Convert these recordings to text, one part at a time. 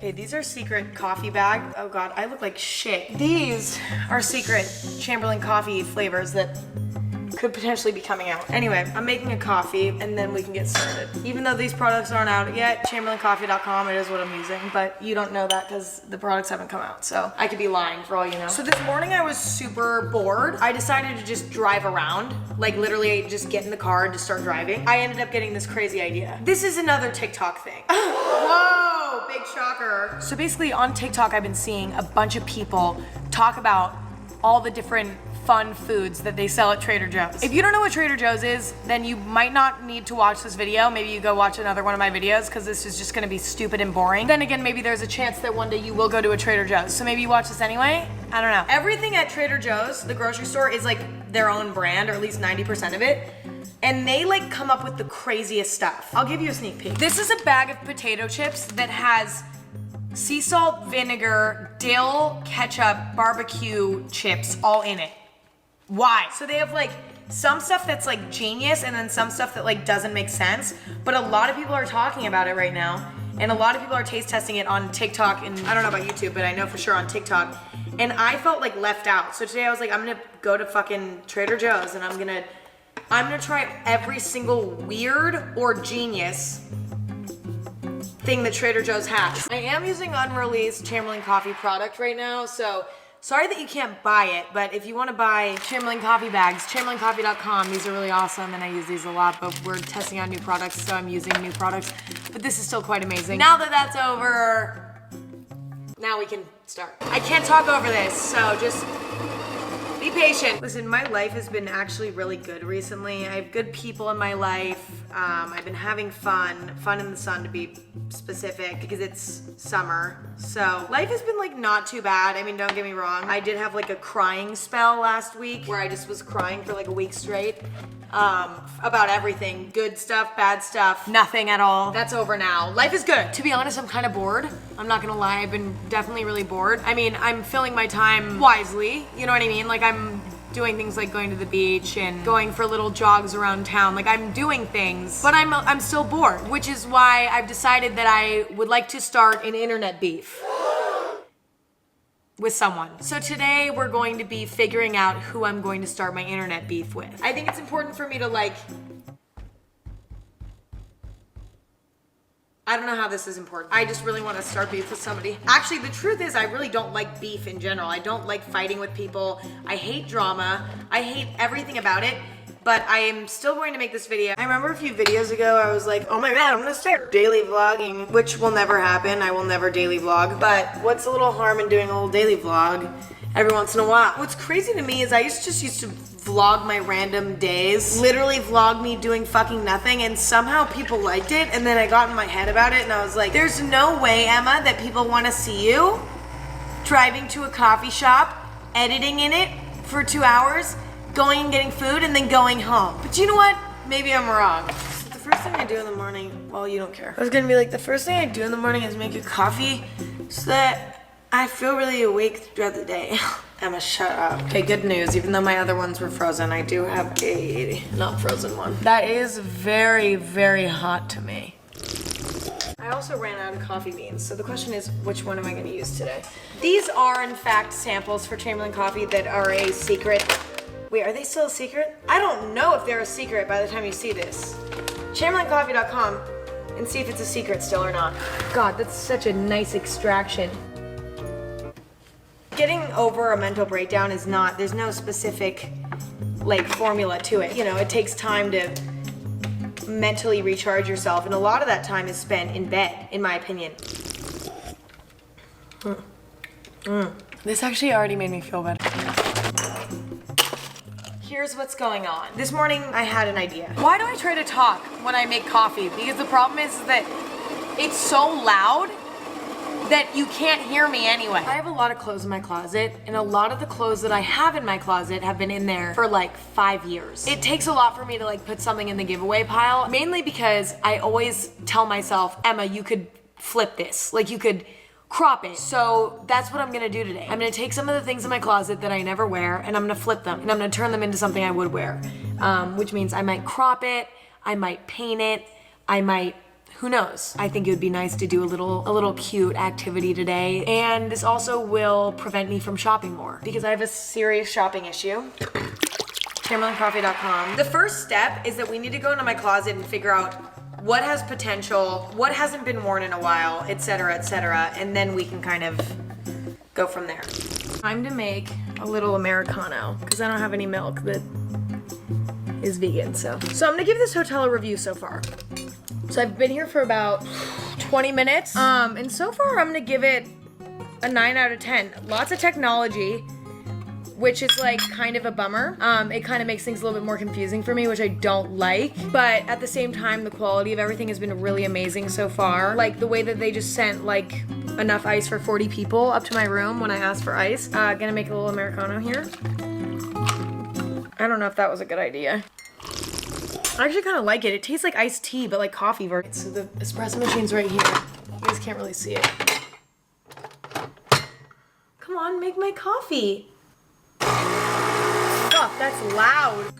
Okay, these are secret coffee bag. Oh God, I look like shit. These are secret Chamberlain coffee flavors that could potentially be coming out. Anyway, I'm making a coffee and then we can get started. Even though these products aren't out yet, chamberlaincoffee.com, it is what I'm using, but you don't know that because the products haven't come out, so I could be lying for all you know. So this morning I was super bored. I decided to just drive around, like literally just get in the car and just start driving. I ended up getting this crazy idea. This is another TikTok thing. Whoa, big shocker. So basically on TikTok, I've been seeing a bunch of people talk about all the different fun foods that they sell at Trader Joe's. If you don't know what Trader Joe's is, then you might not need to watch this video. Maybe you go watch another one of my videos because this is just gonna be stupid and boring. Then again, maybe there's a chance that one day you will go to a Trader Joe's. So maybe you watch this anyway. I don't know. Everything at Trader Joe's, the grocery store, is like their own brand, or at least 90% of it. And they like come up with the craziest stuff. I'll give you a sneak peek. This is a bag of potato chips that has sea salt, vinegar, dill, ketchup, barbecue chips all in it. Why? So they have like some stuff that's like genius and then some stuff that like doesn't make sense, but a lot of people are talking about it right now, and a lot of people are taste testing it on TikTok, and I don't know about YouTube, but I know for sure on TikTok, and I felt like left out. So today I was like, I'm gonna go to fucking Trader Joe's and I'm gonna try every single weird or genius thing that Trader Joe's has. I am using unreleased Chamberlain coffee product right now, so sorry that you can't buy it, but if you want to buy Chamberlain coffee bags, chamberlaincoffee.com, these are really awesome and I use these a lot, but we're testing out new products, so I'm using new products, but this is still quite amazing. Now that that's over, now we can start. I can't talk over this, so just be patient. Listen, my life has been actually really good recently. I have good people in my life. I've been having fun in the sun to be specific because it's summer. So life has been like not too bad. I mean, don't get me wrong. I did have like a crying spell last week where I just was crying for like a week straight about everything. Good stuff, bad stuff, nothing at all. That's over now. Life is good. To be honest, I'm kind of bored. I'm not gonna lie, I've been definitely really bored. I mean, I'm filling my time wisely, you know what I mean? Like I'm doing things like going to the beach and going for little jogs around town. Like I'm doing things, but I'm still bored, which is why I've decided that I would like to start an internet beef with someone. So today we're going to be figuring out who I'm going to start my internet beef with. I think it's important for me to like, I don't know how this is important. I just really want to start beef with somebody. Actually, the truth is I really don't like beef in general. I don't like fighting with people. I hate drama. I hate everything about it. But I am still going to make this video. I remember a few videos ago, I was like, oh my God, I'm gonna start daily vlogging, which will never happen. I will never daily vlog. But what's a little harm in doing a little daily vlog every once in a while? What's crazy to me is I used to vlog my random days, literally vlog me doing fucking nothing, and somehow people liked it, and then I got in my head about it, and I was like, there's no way, Emma, that people want to see you driving to a coffee shop, editing in it for 2 hours, going and getting food, and then going home. But you know what? Maybe I'm wrong. The first thing I do in the morning, well, you don't care. I was gonna be like, the first thing I do in the morning is make a coffee so that I feel really awake throughout the day. Emma, shut up. Okay, good news. Even though my other ones were frozen, I do have a not frozen one. That is very, very hot to me. I also ran out of coffee beans, so the question is, which one am I gonna use today? These are, in fact, samples for Chamberlain coffee that are a secret. Wait, are they still a secret? I don't know if they're a secret by the time you see this. chamberlaincoffee.com and see if it's a secret still or not. God, that's such a nice extraction. Getting over a mental breakdown is not, there's no specific like formula to it. You know, it takes time to mentally recharge yourself, and a lot of that time is spent in bed, in my opinion. This actually already made me feel better. Here's what's going on. This morning I had an idea. Why do I try to talk when I make coffee? Because the problem is that it's so loud that you can't hear me anyway. I have a lot of clothes in my closet, and a lot of the clothes that I have in my closet have been in there for like 5 years. It takes a lot for me to like put something in the giveaway pile, mainly because I always tell myself, Emma, you could flip this. Like you could crop it. So that's what I'm gonna do today. I'm gonna take some of the things in my closet that I never wear, and I'm gonna flip them, and I'm gonna turn them into something I would wear. Which means I might crop it, I might paint it, I might who knows? I think it would be nice to do a little cute activity today. And this also will prevent me from shopping more because I have a serious shopping issue. ChamberlainCoffee.com. The first step is that we need to go into my closet and figure out what has potential, what hasn't been worn in a while, etc., etc., and then we can kind of go from there. Time to make a little Americano because I don't have any milk that is vegan, so I'm gonna give this hotel a review so far. So I've been here for about 20 minutes, and so far I'm gonna give it a 9 out of 10. Lots of technology, which is like kind of a bummer. It kind of makes things a little bit more confusing for me, which I don't like. But at the same time, the quality of everything has been really amazing so far. Like the way that they just sent like enough ice for 40 people up to my room when I asked for ice. Gonna make a little Americano here. I don't know if that was a good idea. I actually kind of like it. It tastes like iced tea, but like coffee version. So the espresso machine's right here. You guys can't really see it. Come on, make my coffee. Fuck, that's loud.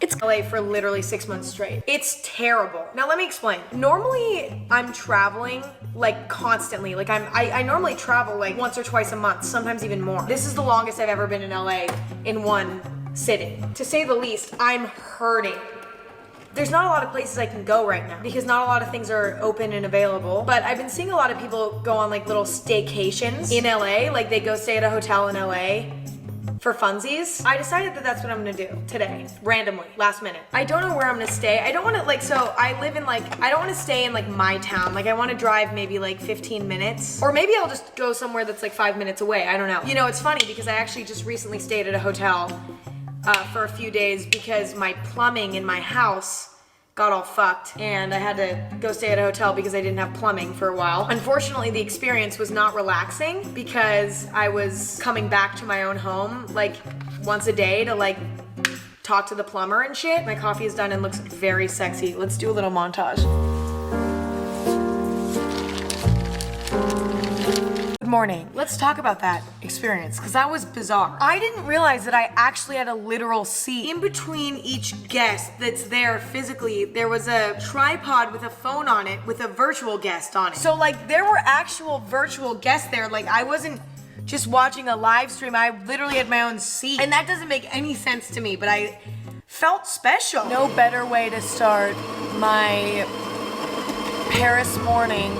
It's LA for literally 6 months straight. It's terrible. Now let me explain. Normally I'm traveling like constantly. Like I normally travel like once or twice a month, sometimes even more. This is the longest I've ever been in LA in one sitting. To say the least, I'm hurting. There's not a lot of places I can go right now because not a lot of things are open and available. But I've been seeing a lot of people go on like little staycations in LA. Like they go stay at a hotel in LA for funsies. I decided that that's what I'm gonna do today, randomly, last minute. I don't know where I'm gonna stay. I don't wanna so I live in like, I don't wanna stay in like my town. Like I wanna drive maybe like 15 minutes. Or maybe I'll just go somewhere that's like 5 minutes away, I don't know. You know, it's funny because I actually just recently stayed at a hotel for a few days because my plumbing in my house got all fucked and I had to go stay at a hotel because I didn't have plumbing for a while. Unfortunately, the experience was not relaxing because I was coming back to my own home like once a day to like talk to the plumber and shit. My coffee is done and looks very sexy. Let's do a little montage. Good morning. Let's talk about that experience because that was bizarre. I didn't realize that I actually had a literal seat in between each guest that's there physically. There was a tripod with a phone on it with a virtual guest on it. So like there were actual virtual guests there. Like I wasn't just watching a live stream. I literally had my own seat. And that doesn't make any sense to me, but I felt special. No better way to start my Paris morning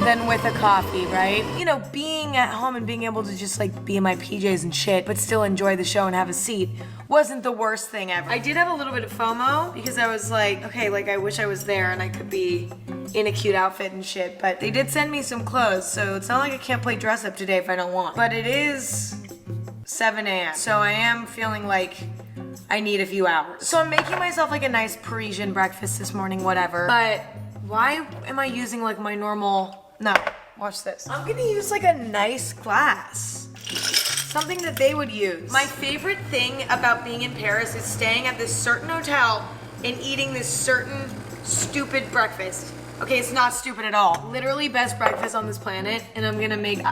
than with a coffee, right? You know, being at home and being able to just like be in my PJs and shit, but still enjoy the show and have a seat wasn't the worst thing ever. I did have a little bit of FOMO because I was like, okay, like I wish I was there and I could be in a cute outfit and shit, but they did send me some clothes, so it's not like I can't play dress up today if I don't want. But it is 7 a.m., so I am feeling like I need a few hours. So I'm making myself like a nice Parisian breakfast this morning, whatever, but why am I using like my normal... No, watch this. I'm gonna use like a nice glass. Something that they would use. My favorite thing about being in Paris is staying at this certain hotel and eating this certain stupid breakfast. Okay, it's not stupid at all. Literally best breakfast on this planet, and I'm gonna make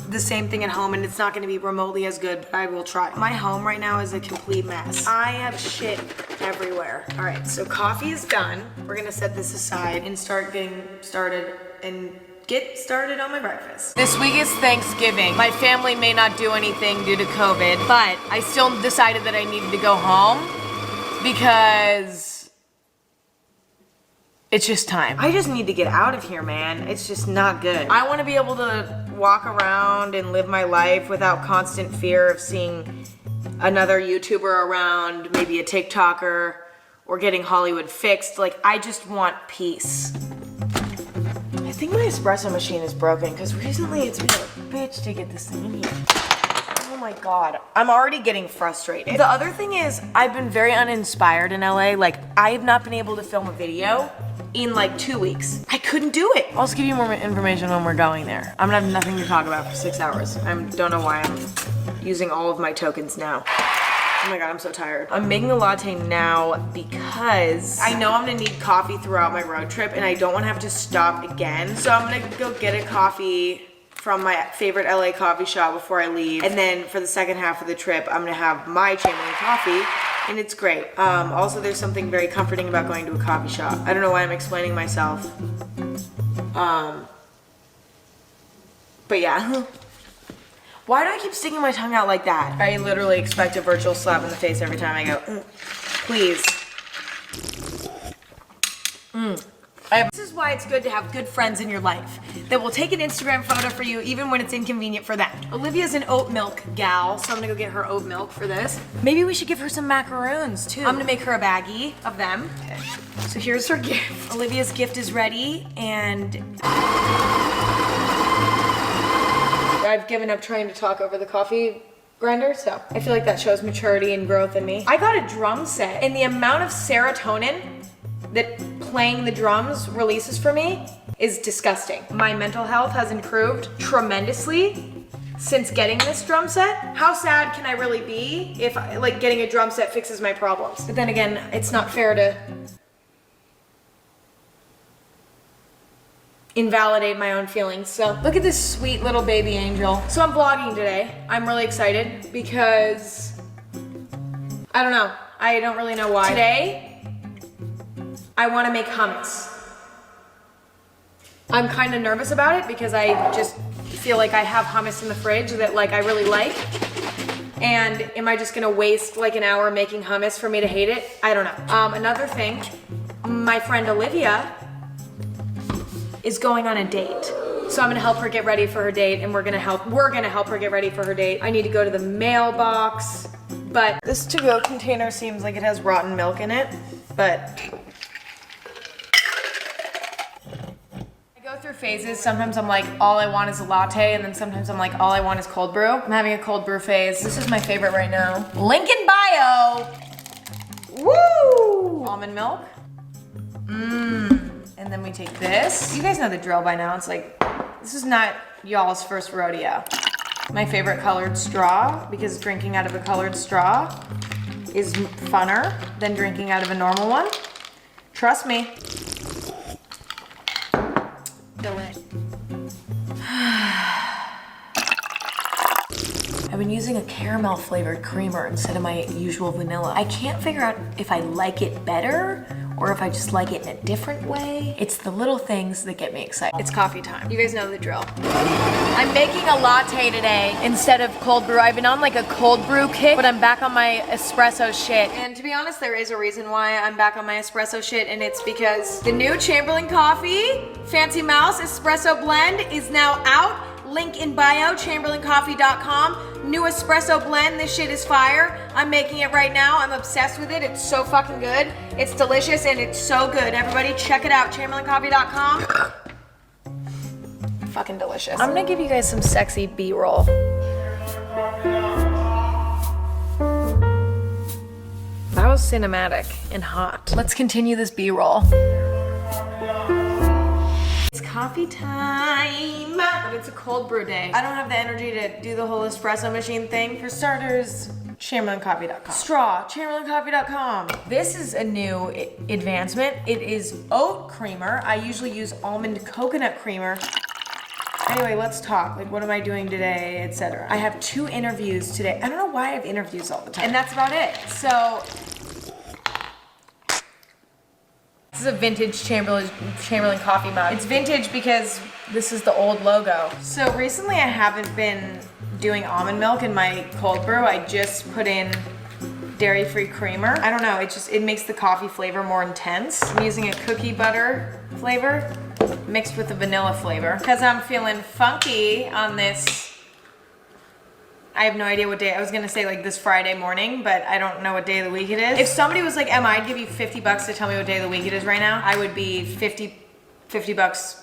the same thing at home, and it's not gonna be remotely as good, but I will try. My home right now is a complete mess. I have shit everywhere. All right, so coffee is done. We're gonna set this aside and start getting started and get started on my breakfast. This week is Thanksgiving. My family may not do anything due to COVID, but I still decided that I needed to go home because it's just time. I just need to get out of here, man. It's just not good. I want to be able to walk around and live my life without constant fear of seeing another YouTuber around, maybe a TikToker, or getting Hollywood fixed. Like, I just want peace. I think my espresso machine is broken because recently it's been a bitch to get this thing in here. Oh my God, I'm already getting frustrated. The other thing is I've been very uninspired in LA. Like I have not been able to film a video in like 2 weeks. I couldn't do it. I'll just give you more information when we're going there. I'm gonna have nothing to talk about for 6 hours. I don't know why I'm using all of my tokens now. Oh my God, I'm so tired. I'm making a latte now because I know I'm gonna need coffee throughout my road trip and I don't wanna have to stop again. So I'm gonna go get a coffee from my favorite LA coffee shop before I leave. And then for the second half of the trip, I'm gonna have my Chamberlain coffee and it's great. Also, there's something very comforting about going to a coffee shop. I don't know why I'm explaining myself. But yeah. Why do I keep sticking my tongue out like that? I literally expect a virtual slap in the face every time I go, please. This is why it's good to have good friends in your life that will take an Instagram photo for you even when it's inconvenient for them. Olivia's an oat milk gal, so I'm gonna go get her oat milk for this. Maybe we should give her some macaroons too. I'm gonna make her a baggie of them. Okay. So here's her gift. Olivia's gift is ready, and I've given up trying to talk over the coffee grinder, so I feel like that shows maturity and growth in me. I got a drum set, and the amount of serotonin that playing the drums releases for me is disgusting. My mental health has improved tremendously since getting this drum set. How sad can I really be if like getting a drum set fixes my problems? But then again, it's not fair to invalidate my own feelings. So look at this sweet little baby angel. So I'm vlogging today. I'm really excited because I don't know. I don't really know why. Today, I want to make hummus. I'm kind of nervous about it because I just feel like I have hummus in the fridge that like I really like. And am I just gonna waste like an hour making hummus for me to hate it? I don't know. Another thing, my friend Olivia is going on a date. So I'm gonna help her get ready for her date, and we're gonna help her get ready for her date. I need to go to the mailbox, but this to-go container seems like it has rotten milk in it, but through phases. Sometimes I'm like, all I want is a latte, and then sometimes I'm like, all I want is cold brew. I'm having a cold brew phase. This is my favorite right now. Link in bio. Woo! Almond milk. And then we take this. You guys know the drill by now. It's like, this is not y'all's first rodeo. My favorite colored straw, because drinking out of a colored straw is funner than drinking out of a normal one. Trust me. I've been using a caramel flavored creamer instead of my usual vanilla. I can't figure out if I like it better or if I just like it in a different way. It's the little things that get me excited. It's coffee time. You guys know the drill. I'm making a latte today instead of cold brew. I've been on like a cold brew kick, but I'm back on my espresso shit. And to be honest, there is a reason why I'm back on my espresso shit, and it's because the new Chamberlain coffee, Fancy Mouse Espresso Blend, is now out. Link in bio, chamberlaincoffee.com. New espresso blend, this shit is fire. I'm making it right now. I'm obsessed with it. It's so fucking good. It's delicious and it's so good. Everybody check it out, chamberlaincoffee.com. Fucking delicious. I'm gonna give you guys some sexy B-roll. That was cinematic and hot. Let's continue this B-roll. It's coffee time, but it's a cold brew day. I don't have the energy to do the whole espresso machine thing. For starters, chamberlaincoffee.com. Straw, chamberlaincoffee.com. This is a new advancement. It is oat creamer. I usually use almond coconut creamer. Anyway, let's talk. Like, what am I doing today, etc. I have 2 interviews today. I don't know why I have interviews all the time. And that's about it. So, this is a vintage Chamberlain coffee mug. It's vintage because this is the old logo. So recently I haven't been doing almond milk in my cold brew. I just put in dairy-free creamer. I don't know, it makes the coffee flavor more intense. I'm using a cookie butter flavor mixed with a vanilla flavor because I'm feeling funky on this. I have no idea what day. I was gonna say like this Friday morning, but I don't know what day of the week it is. If somebody was like, Emma, I'd give you $50 to tell me what day of the week it is right now, I would be $50 bucks.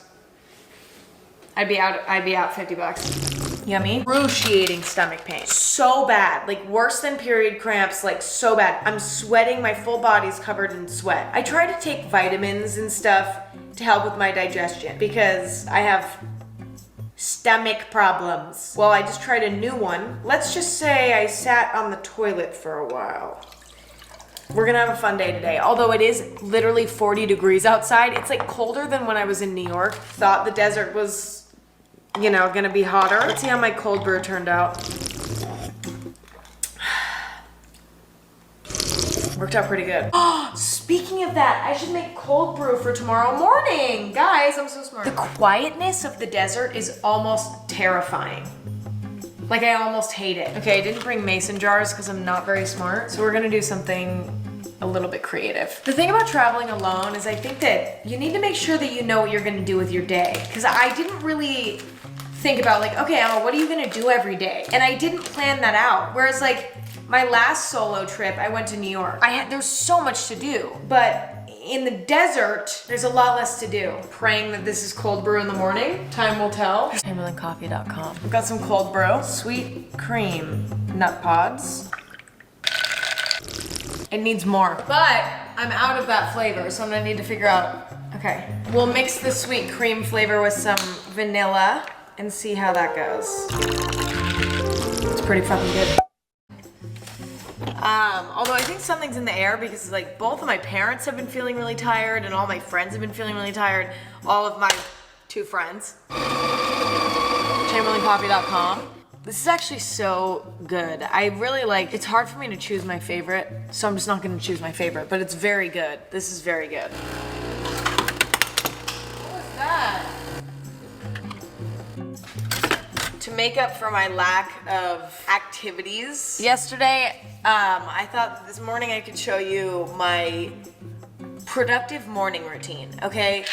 I'd be out 50 bucks. Yummy. Excruciating stomach pain. So bad, like worse than period cramps, like so bad. I'm sweating, my full body's covered in sweat. I try to take vitamins and stuff to help with my digestion because I have stomach problems. Well, I just tried a new one. Let's just say I sat on the toilet for a while. We're gonna have a fun day today. Although it is literally 40 degrees outside. It's like colder than when I was in New York. Thought the desert was, you know, gonna be hotter. Let's see how my cold brew turned out. Worked out pretty good. Oh, speaking of that, I should make cold brew for tomorrow morning. Guys, I'm so smart. The quietness of the desert is almost terrifying. Like, I almost hate it. Okay, I didn't bring mason jars because I'm not very smart. So we're gonna do something a little bit creative. The thing about traveling alone is I think that you need to make sure that you know what you're gonna do with your day. Because I didn't really think about like, okay, Emma, what are you gonna do every day? And I didn't plan that out. Whereas like, my last solo trip, I went to New York. There's so much to do, but in the desert, there's a lot less to do. Praying that this is cold brew in the morning. Time will tell. ChamberlainCoffee.com. We've got some cold brew. Sweet cream nut pods. It needs more, but I'm out of that flavor, so I'm gonna need to figure out, okay. We'll mix the sweet cream flavor with some vanilla and see how that goes. It's pretty fucking good. Although I think something's in the air because like both of my parents have been feeling really tired and all my friends have been feeling really tired. All of my 2 friends. ChamberlainCoffee.com. This is actually so good. I really like, it's hard for me to choose my favorite, so I'm just not gonna choose my favorite, but it's very good. This is very good. What was that? To make up for my lack of activities yesterday, I thought this morning I could show you my productive morning routine, okay?